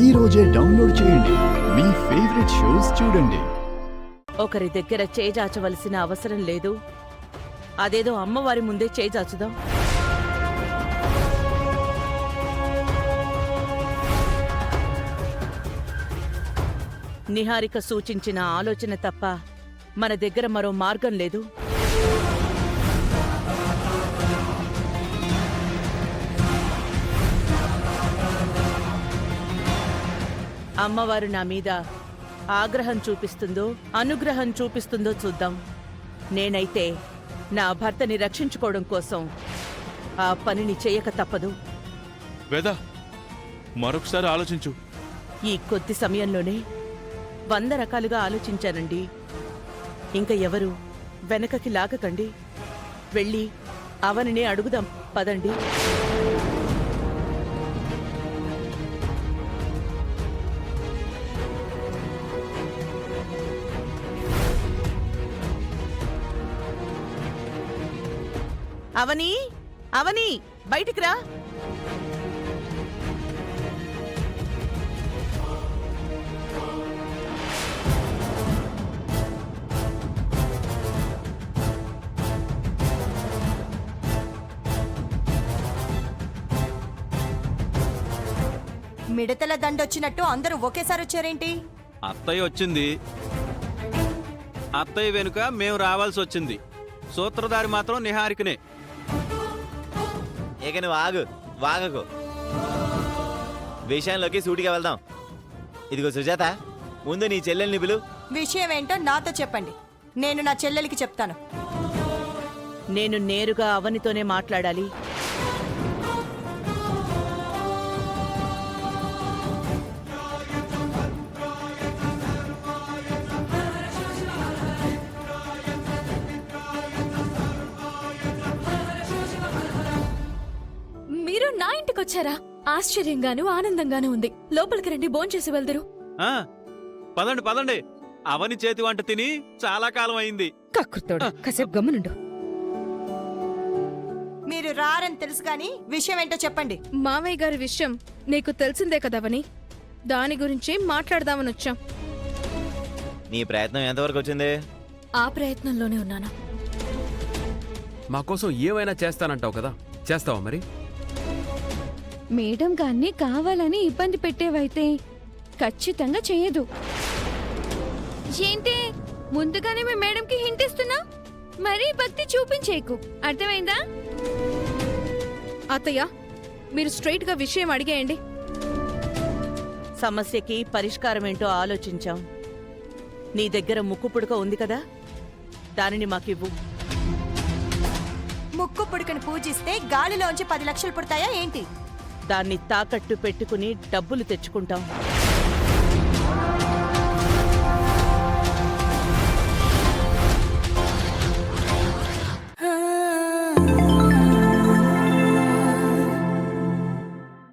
ఈ రోజే డౌన్లోడ్ చేయండి. మీ ఫేవరెట్ షోస్ చూడండి. ఒకరి దగ్గర చేజాచవలసిన అవసరం లేదు. అదేదో అమ్మవారి ముందే చేజాచుదాం. నిహారిక సూచించిన ఆలోచన తప్ప మన దగ్గర మరో మార్గం లేదు. అమ్మవారు నా మీద ఆగ్రహం చూపిస్తుందో అనుగ్రహం చూపిస్తుందో చూద్దాం. నేనైతే నా భర్తని రక్షించుకోవడం కోసం ఆ పనిని చేయక తప్పదు. వేద, మరొకసారి ఆలోచించు. ఈ కొద్ది సమయంలోనే 100 రకాలుగా ఆలోచించానండి. ఇంకా ఎవరు వెనకకి లాగకండి. వెళ్ళి అవనినే అడుగుదాం పదండి. అవని, అవని, బయటికి రా. మిడతల దండొచ్చినట్టు అందరూ ఒకేసారి వచ్చారేంటి? అత్తయ్య వచ్చింది. అత్తయ్య వెనుక మేము రావాల్సి వచ్చింది. సూత్రధారి మాత్రం నిహారికనే. ఇక నువ్వు ఆగు, వాగకు. విషయంలోకి సూటిగా వెళ్దాం. ఇదిగో సుజాత, ముందు నీ చెల్లెల్ని పిలు. విషయం ఏంటో నాతో చెప్పండి. నేను నా చెల్లెలికి చెప్తాను. నేను నేరుగా అవనితోనే మాట్లాడాలి. మీరు నా ఇంటికొచ్చారా? ఆశ్చర్యంగాను ఆనందంగాను ఉంది. లోపలికి రండి, భోంచేసి వెళ్దురు. పదండి పదండి. అవని చేతి వంట తిని చాలా కాలం అయింది. కక్కుర్తోడు, కాసేపు గమ్మునుండు. మీరు రారని తెలుసు గాని విషయం ఏంటో చెప్పండి. మావయ్య గారి విషయం నీకు తెలిసిందే కదవని, దాని గురించి మాట్లాడదామని వచ్చాం. నీ ప్రయత్నం ఎంతవరకు వచ్చింది? ఆ ప్రయత్నంలోనే ఉన్నాను. మా కోసం ఏమైనా చేస్తానంటావు కదా, చేస్తావా మరి? మేడం గారిని కావాలని ఇబ్బంది పెట్టేవైతే ఖచ్చితంగా చేయదు. ఏంటి, ముందుగానే మీ మేడంకి హింట్ ఇస్తున్నా? మరీ భక్తి చూపించేకు, అర్థమైందా? అత్తయ్య, మీరు స్ట్రైట్ గా విషయం అడిగేయండి. సమస్యకి పరిష్కారం ఏంటో ఆలోచించాం. నీ దగ్గర ముక్కు పుడక ఉంది కదా, దానిని మాకివ్వు. ముక్కు పుడకని పూజిస్తే గాలిలోంచి 10 లక్షలు పుడతాయా ఏంటి? దాన్ని తాకట్టు పెట్టుకుని డబ్బులు తెచ్చుకుంటాం.